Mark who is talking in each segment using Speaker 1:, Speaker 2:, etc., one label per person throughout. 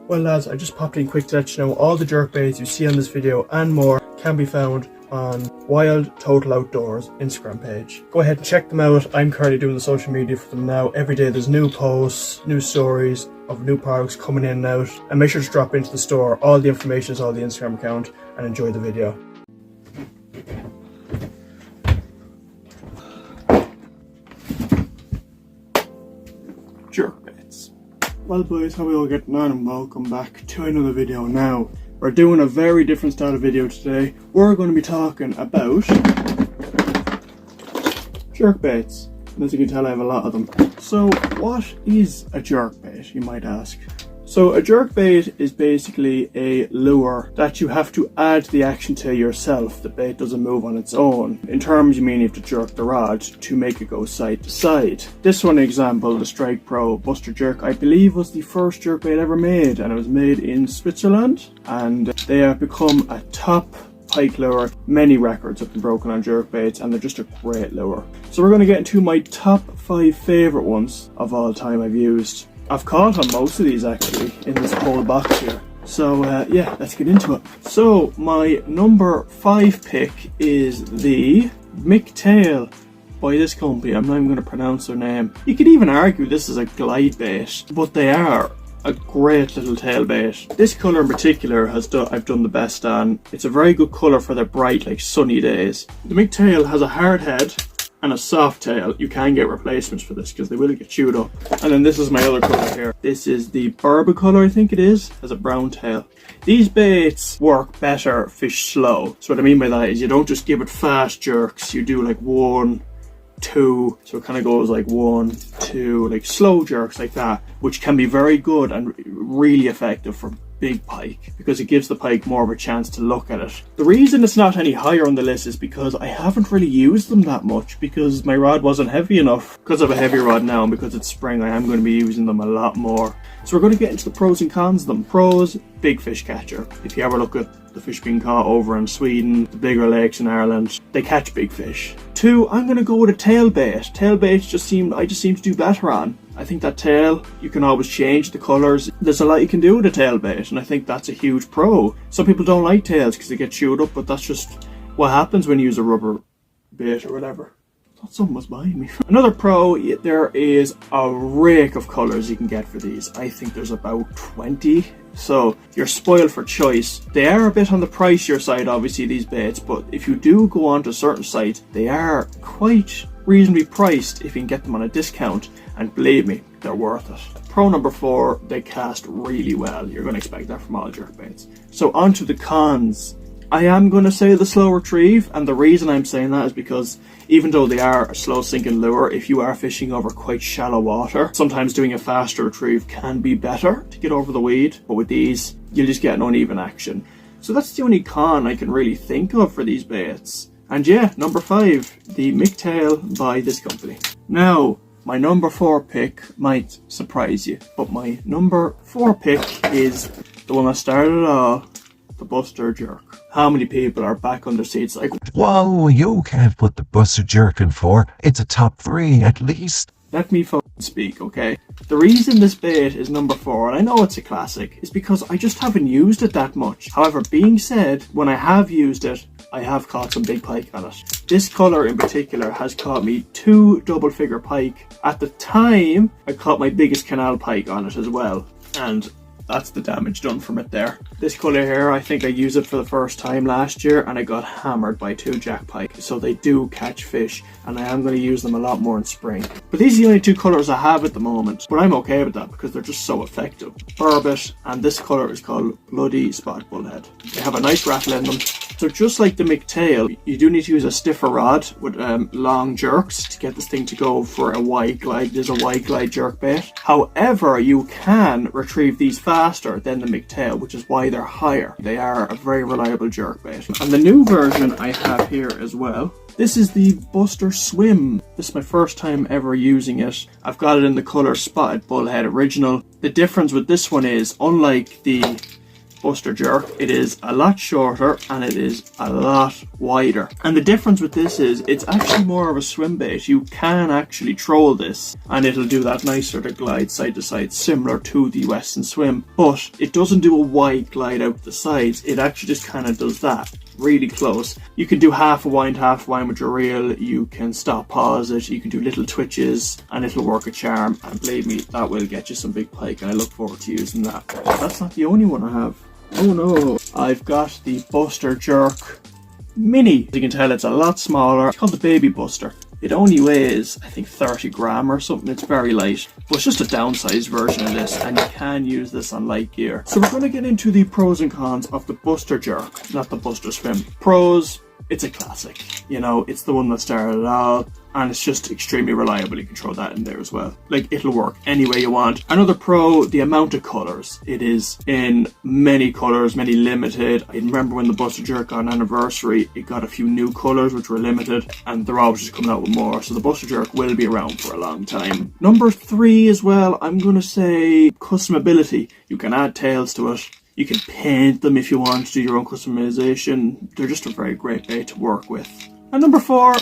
Speaker 1: Well lads, I just popped in quick to let you know all the jerkbaits you see on this video and more can be found on Wild Total Outdoors Instagram page. Go ahead and check them out. I'm currently doing the social media for them now. Every day there's new posts, new stories of new products coming in and out. And make sure to drop into the store. All the information is on the Instagram account, and enjoy the video. Jerkbaits. Well boys, how are we all getting on, and welcome back to another video. Now, we're doing a very different style of video today. We're going to be talking about jerkbaits. And as you can tell, I have a lot of them. So what is a jerkbait, you might ask? So a jerkbait is basically a lure that you have to add the action to yourself. The bait doesn't move on its own. In terms, you mean you have to jerk the rod to make it go side to side. This one example, the Strike Pro Buster Jerk, I believe was the first jerkbait ever made, and it was made in Switzerland, and they have become a top pike lure. Many records have been broken on jerkbaits, and they're just a great lure. So we're going to get into my top 5 favourite ones of all time I've used. I've caught on most of these actually in this whole box here. So yeah, let's get into it. So my number 5 pick is the Mck Tail by this company. I'm not even going to pronounce their name. You could even argue this is a glide bait, but they are a great little tail bait. This colour in particular I've done the best on. It's a very good colour for the bright, like sunny days. The Mck Tail has a hard head and a soft tail. You can get replacements for this because they will get chewed up. And then this is my other colour here. This is the Bourbon colour, I think it is, has a brown tail. These baits work better fish slow. So what I mean by that is you don't just give it fast jerks. You do like 1, 2, so it kind of goes like 1, 2, like slow jerks like that, which can be very good and really effective for big pike because it gives the pike more of a chance to look at it. The reason it's not any higher on the list is because I haven't really used them that much because my rod wasn't heavy enough. Because of a heavy rod now and because it's spring, I am going to be using them a lot more. So we're going to get into the pros and cons of them. Pros, big fish catcher. If you ever look at the fish being caught over in Sweden, the bigger lakes in Ireland, they catch big fish. 2, I'm going to go with a tail bait. Tail baits I just seem to do better on. I think that tail, you can always change the colours. There's a lot you can do with a tail bait, and I think that's a huge pro. Some people don't like tails because they get chewed up, but that's just what happens when you use a rubber bait or whatever. I thought someone was behind me. Another pro, there is a rake of colours you can get for these. I think there's about 20. So you're spoiled for choice. They are a bit on the pricier side, obviously, these baits, but if you do go onto a certain site, they are quite reasonably priced if you can get them on a discount, and believe me, they're worth it. Pro number 4, they cast really well. You're going to expect that from all jerkbaits. So on to the cons. I am going to say the slow retrieve, and the reason I'm saying that is because even though they are a slow sinking lure, if you are fishing over quite shallow water, sometimes doing a faster retrieve can be better to get over the weed, but with these, you'll just get an uneven action. So that's the only con I can really think of for these baits. And yeah, number 5, the Mck Tail by this company. Now, my number 4 pick might surprise you, but my number 4 pick is the one that started it all, the Buster Jerk. How many people are back on their seats like,
Speaker 2: whoa, you can't put the Buster Jerk in 4. It's a top 3 at least.
Speaker 1: Let me speak, okay? The reason this bait is number 4, and I know it's a classic, is because I just haven't used it that much. However, being said, when I have used it, I have caught some big pike on it. This colour in particular has caught me 2 double-figure pike. At the time, I caught my biggest canal pike on it as well, and that's the damage done from it there. This colour here, I think I used it for the first time last year and I got hammered by 2 jack pike. So they do catch fish and I am going to use them a lot more in spring. But these are the only 2 colours I have at the moment. But I'm okay with that because they're just so effective. Burbot, and this colour is called Bloody Spot Bullhead. They have a nice rattle in them. So just like the Mck Tail, you do need to use a stiffer rod with long jerks to get this thing to go for a wide glide. There's a wide glide jerk bait. However, you can retrieve these faster than the Mck Tail, which is why they're higher. They are a very reliable jerk bait. And the new version I have here as well, this is the Buster Swim. This is my first time ever using it. I've got it in the colour Spotted Bullhead Original. The difference with this one is, unlike the Buster Jerk. It is a lot shorter and it is a lot wider. And the difference with this is it's actually more of a swim bait. You can actually troll this and it'll do that nice sort of glide side to side, similar to the Westin swim, but it doesn't do a wide glide out the sides. It actually just kind of does that. Really close. You can do half a wind with your reel. You can stop, pause it. You can do little twitches and it'll work a charm. And believe me, that will get you some big pike. And I look forward to using that. But that's not the only one I have. Oh no, I've got the Buster Jerk Mini. As you can tell, it's a lot smaller. It's called the Baby Buster. It only weighs, I think, 30 gram or something. It's very light, but it's just a downsized version of this, and you can use this on light gear. So we're going to get into the pros and cons of the Buster Jerk, not the Buster Swim. Pros, it's a classic. You know, it's the one that started it all, and it's just extremely reliable. You can throw that in there as well. Like, it'll work any way you want. Another pro, the amount of colors. It is in many colors, many limited. I remember when the Buster Jerk on anniversary, it got a few new colors which were limited, and they're always just coming out with more. So the Buster Jerk will be around for a long time. Number 3 as well, I'm going to say customability. You can add tails to it. You can paint them if you want to do your own customization. They're just a very great bait to work with. And number 4,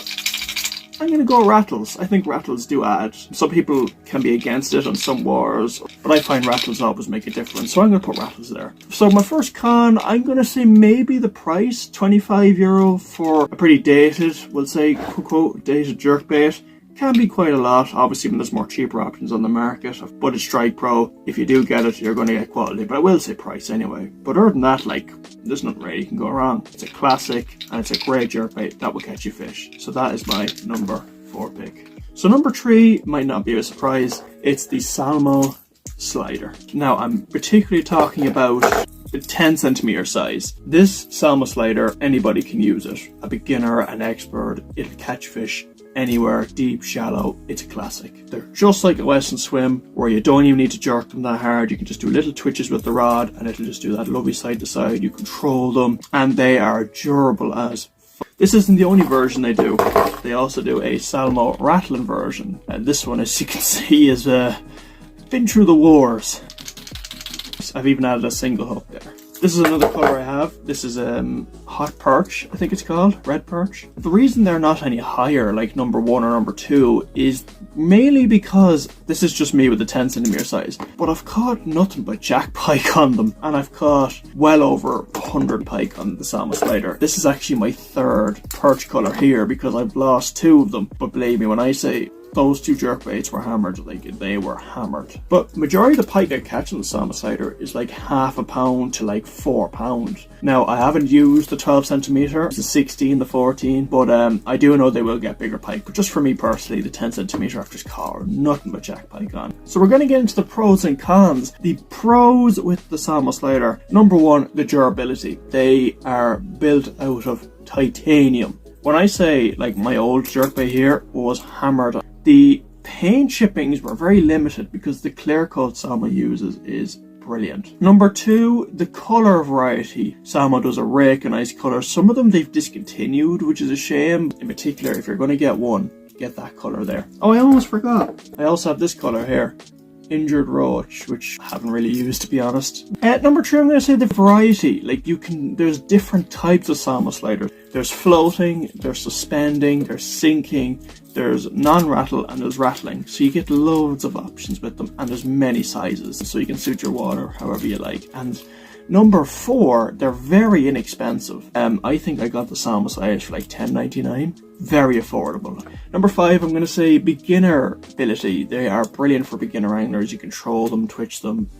Speaker 1: I'm going to go rattles. I think rattles do add. Some people can be against it on some wars, but I find rattles always make a difference, so I'm going to put rattles there. So my first con, I'm going to say maybe the price, €25 for a pretty dated, we'll say, quote, dated jerkbait. Can be quite a lot, obviously, when there's more cheaper options on the market. But it's Strike Pro. If you do get it, you're going to get quality. But I will say price anyway. But other than that, like, there's nothing really can go wrong. It's a classic, and it's a great jerkbait that will catch you fish. So that is my number 4 pick. So number 3 might not be a surprise. It's the Salmo Slider. Now, I'm particularly talking about the 10 centimeter size. This Salmo Slider, anybody can use it. A beginner, an expert, it'll catch fish anywhere, deep, shallow. It's a classic. They're just like a Westin swim, where you don't even need to jerk them that hard. You can just do little twitches with the rod and it'll just do that lovely side to side. You control them and they are durable as f. This isn't the only version they do. They also do a Salmo rattling version, and this one, as you can see, is been through the wars. I've even added a single hook there. This is another colour I have. This is Hot Perch, I think it's called, Red Perch. The reason they're not any higher, like number 1 or number 2, is mainly because this is just me with the 10 centimeter size. But I've caught nothing but jack pike on them, and I've caught well over 100 pike on the Salmo Slider. This is actually my 3rd perch colour here because I've lost 2 of them. But believe me when I say those 2 jerkbaits were hammered, like they were hammered. But majority of the pike I catch on the Salmo Slider is like half a pound to like 4 pounds. Now I haven't used the 12 centimeter, the 16, the 14, but I do know they will get bigger pike. But just for me personally, the 10 centimeter I've just caught nothing but jack pike on. So we're going to get into the pros and cons. The pros with the Salmo Slider: number 1, the durability. They are built out of titanium. When I say, like, my old jerkbait here was hammered, the paint chippings were very limited because the clear coat Salmo uses is brilliant. Number 2, the colour variety. Salmo does a rake of nice colours. Some of them they've discontinued, which is a shame. In particular, if you're going to get one, get that colour there. Oh, I almost forgot. I also have this colour here. Injured Roach, which I haven't really used, to be honest. Number 3, I'm going to say the variety. Like, there's different types of Salmo Sliders. There's floating, there's suspending, there's sinking, there's non-rattle, and there's rattling. So you get loads of options with them, and there's many sizes, so you can suit your water however you like. And number 4, they're very inexpensive. I think I got the Salmo Slider for like $10.99. Very affordable. Number 5, I'm going to say beginner ability. They are brilliant for beginner anglers. You control them, twitch them.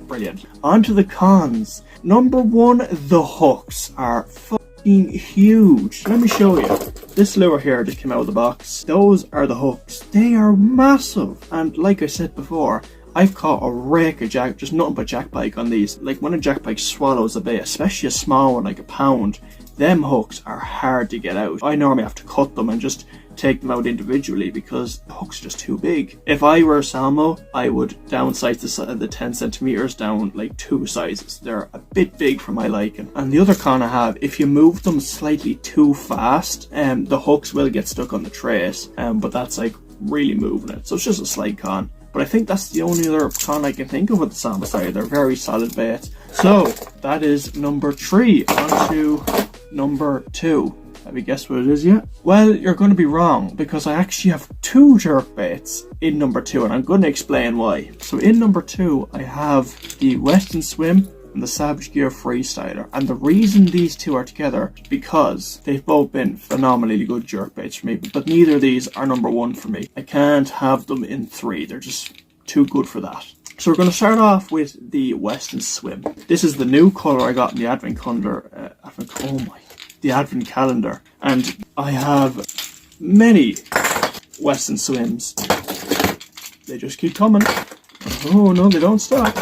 Speaker 1: Brilliant. On to the cons. Number 1, the hooks are fucking huge. Let me show you. This lure here just came out of the box. Those are the hooks. They are massive. And like I said before, I've caught a rake of just nothing but jack pike on these. Like, when a jack pike swallows a bait, especially a small one like a pound, them hooks are hard to get out. I normally have to cut them and just take them out individually because the hook's just too big. If I were a Salmo, I would downsize the 10 centimeters down like 2 sizes. They're a bit big for my liking. And the other con I have, if you move them slightly too fast, the hooks will get stuck on the trace, but that's like really moving it. So it's just a slight con. But I think that's the only other con I can think of with the Salmo Slider. They're very solid baits. So that is number 3. On to number 2. Have you guessed what it is yet? Well, you're going to be wrong, because I actually have 2 jerkbaits in number 2, and I'm going to explain why. So in number 2, I have the Westin Swim and the Savage Gear Freestyler, and the reason these 2 are together is because they've both been phenomenally good jerkbaits for me, but neither of these are number 1 for me. I can't have them in 3, they're just too good for that. So we're going to start off with the Westin Swim. This is the new colour I got in the Advent calendar. The Advent calendar, and I have many Westin Swims. They just keep coming. Oh no, they don't stop.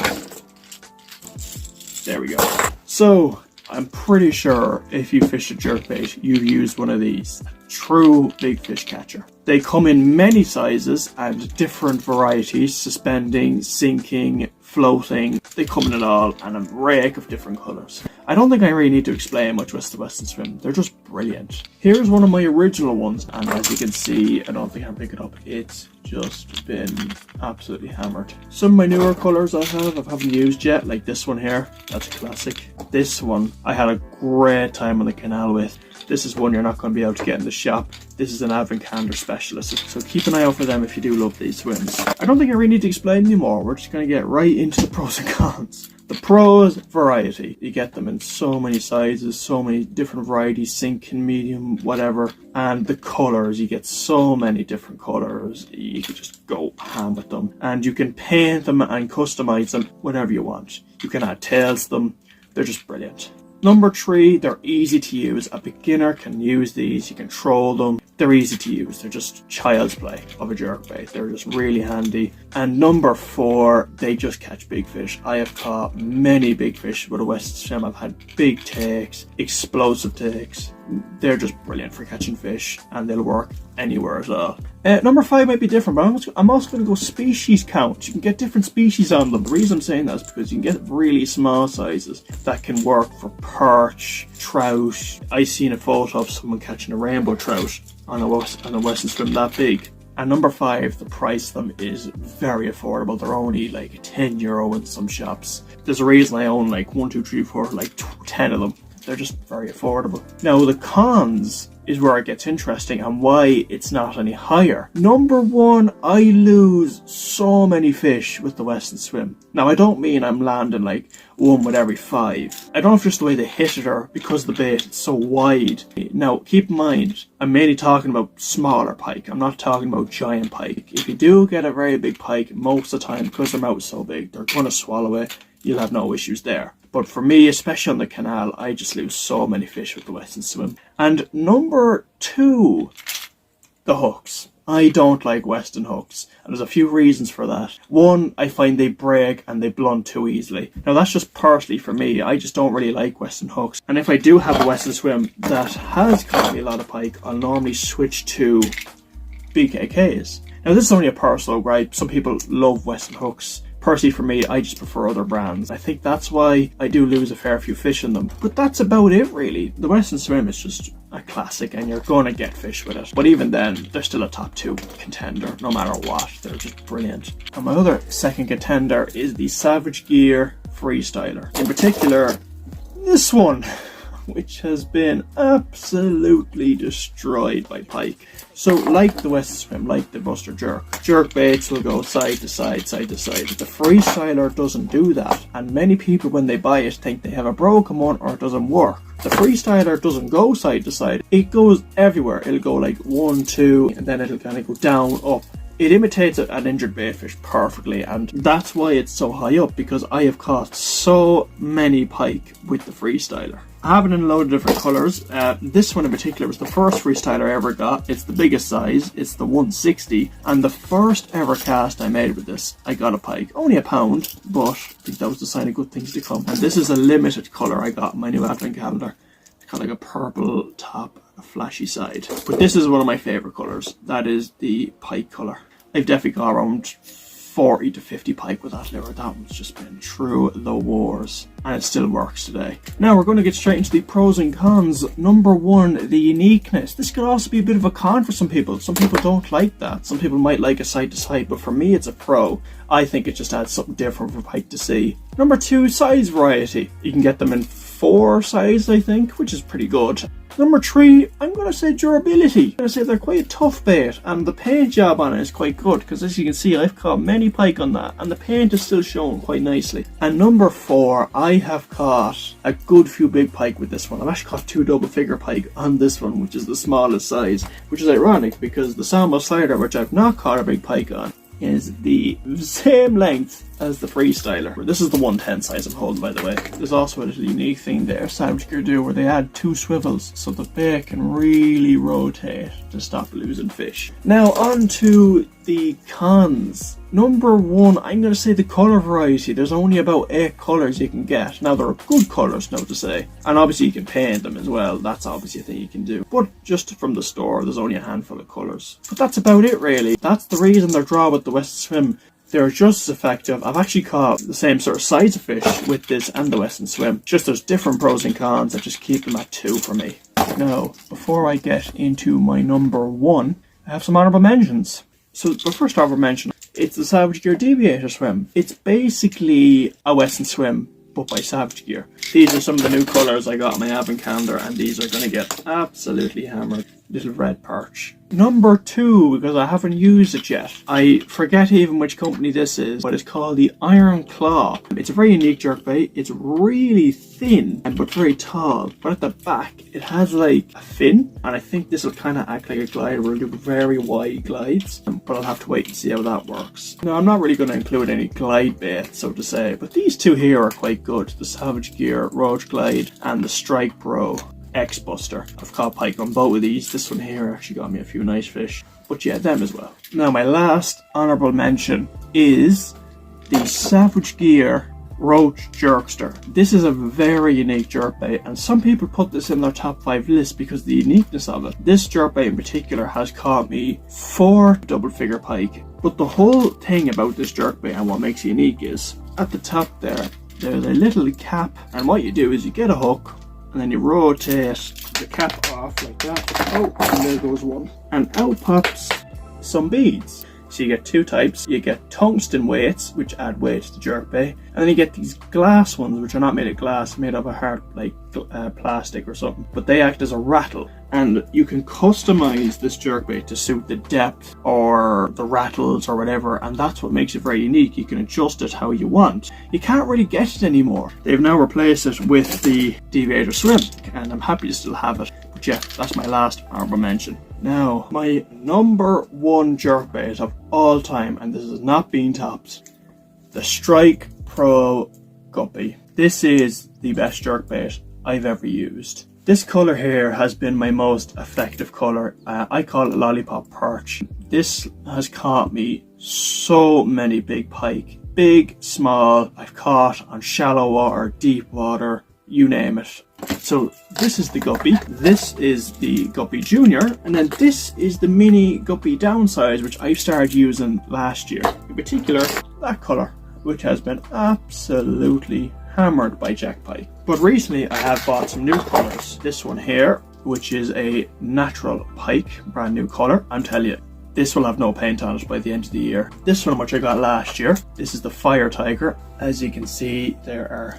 Speaker 1: There we go. So I'm pretty sure if you fish a jerkbait, you've used one of these. A true big fish catcher. They come in many sizes and different varieties, suspending, sinking, floating. They come in it all, and a rake of different colours. I don't think I really need to explain much with the Westin Swim. They're just brilliant. Here's one of my original ones, and as you can see, I don't think I'm picking it up. It's just been absolutely hammered. Some of my newer colours I haven't used yet, like this one here. That's a classic. This one I had a great time on the canal with. This is one you're not going to be able to get in the shop. This is an Advent calendar specialist, so keep an eye out for them if you do love these swims. I don't think I really need to explain anymore. We're just going to get right into the pros and cons. The pros, variety. You get them in so many sizes, so many different varieties, sinking, medium, whatever. And the colours, you get so many different colours. You can just go ham with them. And you can paint them and customise them whatever you want. You can add tails to them. They're just brilliant. Number 3, they're easy to use. A beginner can use these. You can troll them. They're easy to use. They're just child's play of a jerkbait. They're just really handy. And number 4, they just catch big fish. I have caught many big fish with a Westin Swim. I've had big takes, explosive takes. They're just brilliant for catching fish, and they'll work anywhere as well. Number 5 might be different, but I'm also going to go species count. You can get different species on them. The reason I'm saying that is because you can get really small sizes that can work for perch, trout. I seen a photo of someone catching a rainbow trout on a Westin Swim that big. And number 5, the price of them is very affordable. They're only like €10 in some shops. There's a reason I own like 1, 2, 3, 4, like 10 of them. They're just very affordable. Now the cons is where it gets interesting and why it's not any higher. Number 1, I lose so many fish with the Westin Swim. Now I don't mean I'm landing like 1 with every 5. I don't know if just the way they hit it or because the bait is so wide. Now keep in mind, I'm mainly talking about smaller pike. I'm not talking about giant pike. If you do get a very big pike, most of the time, because their mouth is so big, they're going to swallow it. You'll have no issues there. But for me, especially on the canal, I just lose so many fish with the Westin Swim. And number 2, the hooks. I don't like Westin hooks, and there's a few reasons for that. 1, I find they break and they blunt too easily. Now that's just personally for me. I just don't really like Westin hooks. And if I do have a Westin Swim that has caught me a lot of pike, I'll normally switch to BKKs. Now this is only a personal gripe. Some people love Westin hooks. Personally for me, I just prefer other brands. I think that's why I do lose a fair few fish in them. But that's about it really. The Westin Swim is just a classic and you're going to get fish with it. But even then, they're still a top 2 contender no matter what. They're just brilliant. And my other second contender is the Savage Gear Freestyler. In particular, this one, which has been absolutely destroyed by pike. So like the Westin Swim, like the Buster Jerk baits will go side to side, side to side. The Freestyler doesn't do that, and many people when they buy it think they have a broken one or it doesn't work. The Freestyler doesn't go side to side, it goes everywhere. It'll go like 1, 2, and then it'll kind of go down, up. It imitates an injured baitfish perfectly, and that's why it's so high up, because I have caught so many pike with the Freestyler. I have it in a load of different colours. This one in particular was the first Freestyler I ever got. It's the biggest size, it's the 160, and the first ever cast I made with this, I got a pike. Only a pound, but I think that was the sign of good things to come. And this is a limited colour I got in my new Advent calendar. It's got like a purple top and a flashy side. But this is one of my favourite colours. That is the pike colour. I've definitely got around 40 to 50 pike with that lure. That one's just been through the wars, and it still works today. Now we're going to get straight into the pros and cons. Number one, the uniqueness. This could also be a bit of a con for some people. Some people don't like that. Some people might like a side to side, but for me it's a pro. I think it just adds something different for pike to see. Number two, size variety. You can get them in 4 sizes, I think, which is pretty good. Number three, I'm going to say durability. I'm going to say they're quite a tough bait, and the paint job on it is quite good, because as you can see, I've caught many pike on that, and the paint is still showing quite nicely. And number four, I have caught a good few big pike with this one. I've actually caught 2 double figure pike on this one, which is the smallest size, which is ironic, because the Salmo Slider, which I've not caught a big pike on, is the same length as the Freestyler. This is the 110 size I'm holding, by the way. There's also a little unique thing there Savage Gear do where they add 2 swivels so the bait can really rotate to stop losing fish. Now on to the cons. Number one, I'm going to say the colour variety. There's only about 8 colours you can get. Now they're good colours, now to say. And obviously you can paint them as well. That's obviously a thing you can do. But just from the store, there's only a handful of colours. But that's about it really. That's the reason they're drawn with the Westin Swim. They're just as effective. I've actually caught the same sort of size of fish with this and the Westin Swim. Just there's different pros and cons that just keep them at 2 for me. Now, before I get into my number one, I have some honourable mentions. So the first honourable mention, it's the Savage Gear Deviator Swim. It's basically a Westin Swim, but by Savage Gear. These are some of the new colours I got on my advent calendar, and these are going to get absolutely hammered. Little red perch. Number two, because I haven't used it yet, I forget even which company this is, but it's called the Iron Claw. It's a very unique jerkbait. It's really thin but very tall, but at the back it has like a fin, and I think this will kind of act like a glider. We'll do very wide glides, but I'll have to wait and see how that works. Now I'm not really going to include any glide bait, so to say, but these two here are quite good. The Savage Gear Roach Glide and the Strike Pro X-Buster. I've caught pike on both of these. This one here actually got me a few nice fish. But yeah, them as well. Now my last honourable mention is the Savage Gear Roach Jerkster. This is a very unique jerkbait, and some people put this in their top 5 list because of the uniqueness of it. This jerkbait in particular has caught me 4 double figure pike. But the whole thing about this jerkbait and what makes it unique is at the top there's a little cap, and what you do is you get a hook and then you rotate the cap off like that. Oh, and there goes one. And out pops some beads. So you get 2 types. You get tungsten weights, which add weight to the jerkbait, and then you get these glass ones, which are not made of glass, made of a hard like plastic or something, but they act as a rattle. And you can customize this jerkbait to suit the depth or the rattles or whatever, and that's what makes it very unique. You can adjust it how you want. You can't really get it anymore. They've now replaced it with the Deviator Swim, and I'm happy to still have it. But yeah, that's my last honourable mention. Now, my number one jerkbait of all time, and this is not being topped, the Strike Pro Guppy. This is the best jerkbait I've ever used. This colour here has been my most effective colour. I call it Lollipop Perch. This has caught me so many big pike. Big, small, I've caught on shallow water, deep water, you name it. So this is the Guppy, this is the Guppy Junior, and then this is the mini Guppy downsize, which I started using last year. In particular, that colour, which has been absolutely hammered by Jack Pike. But recently I have bought some new colours. This one here, which is a natural pike, brand new colour. I'm telling you, this will have no paint on it by the end of the year. This one, which I got last year, this is the Fire Tiger. As you can see, there are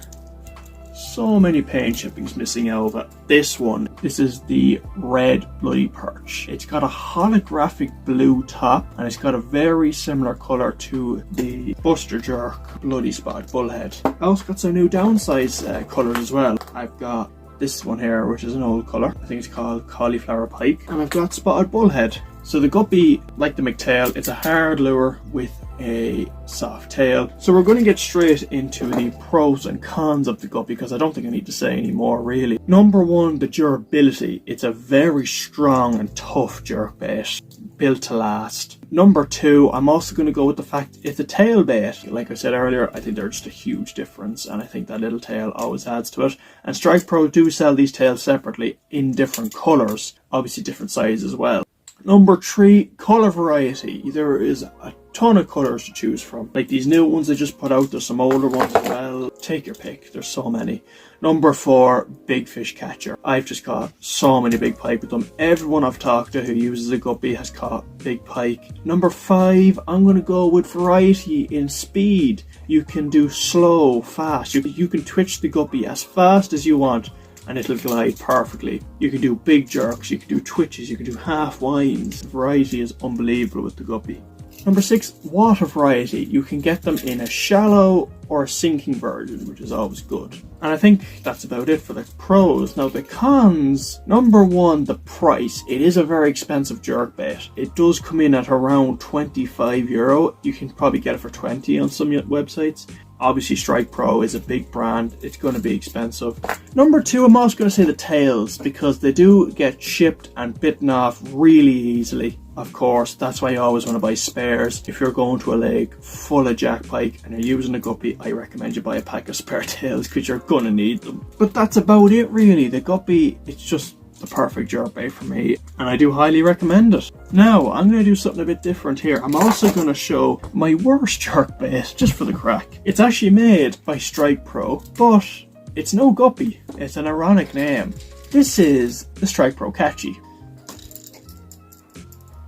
Speaker 1: so many paint chippings missing out of it. This one, this is the Red Bloody Perch. It's got a holographic blue top, and it's got a very similar colour to the Buster Jerk Bloody Spot Bullhead. I also got some new downsize colours as well. I've got this one here, which is an old colour. I think it's called Cauliflower Pike. And I've got Spotted Bullhead. So the Guppy, like the Mck Tail, it's a hard lure with a soft tail. So we're going to get straight into the pros and cons of the Guppy, because I don't think I need to say any more really. Number one, the durability. It's a very strong and tough jerkbait, built to last. Number two, I'm also going to go with the fact it's a tail bait. Like I said earlier, I think they're just a huge difference, and I think that little tail always adds to it. And Strike Pro do sell these tails separately in different colours, obviously different sizes as well. Number three, colour variety. There is a ton of colours to choose from. Like these new ones they just put out, there's some older ones as well. Take your pick, there's so many. Number 4, big fish catcher. I've just caught so many big pike with them. Everyone I've talked to who uses a guppy has caught big pike. Number 5, I'm going to go with variety in speed. You can do slow, fast. You can twitch the guppy as fast as you want and it'll glide perfectly. You can do big jerks, you can do twitches, you can do half winds. The variety is unbelievable with the guppy. Number 6, water variety. You can get them in a shallow or a sinking version, which is always good. And I think that's about it for the pros. Now the cons, number 1, the price. It is a very expensive jerkbait. It does come in at around €25. You can probably get it for 20 on some websites. Obviously Strike Pro is a big brand, it's going to be expensive. Number 2, I'm also going to say the tails, because they do get chipped and bitten off really easily. Of course, that's why you always want to buy spares. If you're going to a lake full of jack pike and you're using a guppy, I recommend you buy a pack of spare tails because you're going to need them. But that's about it really. The guppy, it's just the perfect jerkbait for me and I do highly recommend it. Now I'm going to do something a bit different here. I'm also going to show my worst jerkbait just for the crack. It's actually made by Strike Pro, but it's no guppy. It's an ironic name. This is the Strike Pro Catchy.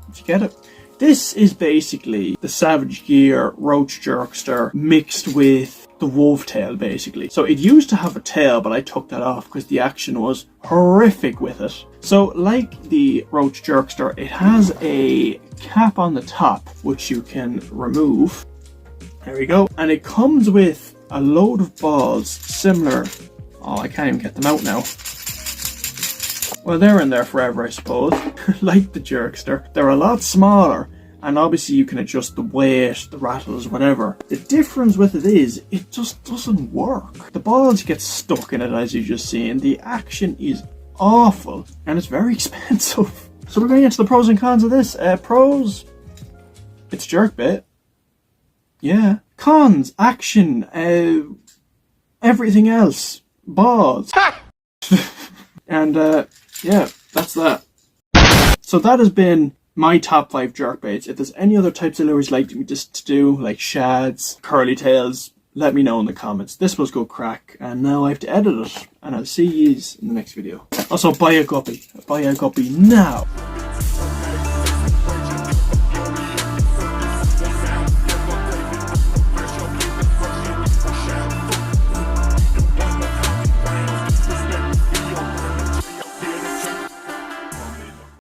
Speaker 1: Did you get it? This is basically the Savage Gear Roach Jerkster mixed with the wolf tail basically. So it used to have a tail, but I took that off because the action was horrific with it. So like the Roach Jerkster, it has a cap on the top which you can remove. There we go. And it comes with a load of balls similar. Oh, I can't even get them out now. Well, they're in there forever, I suppose. Like the Jerkster. They're a lot smaller. And obviously you can adjust the weight, the rattles, whatever. The difference with it is, it just doesn't work. The balls get stuck in it as you just seen. The action is awful and it's very expensive. So we're going to get to the pros and cons of this. Pros, it's jerkbait. Yeah. Cons, action, everything else. Balls. And yeah, that's that. So that has been my top 5 jerkbaits. If there's any other types of lures you'd like me just to do, like shads, curly tails, let me know in the comments. This was good crack, and now I have to edit it, and I'll see yous in the next video. Also, buy a guppy. Buy a guppy now.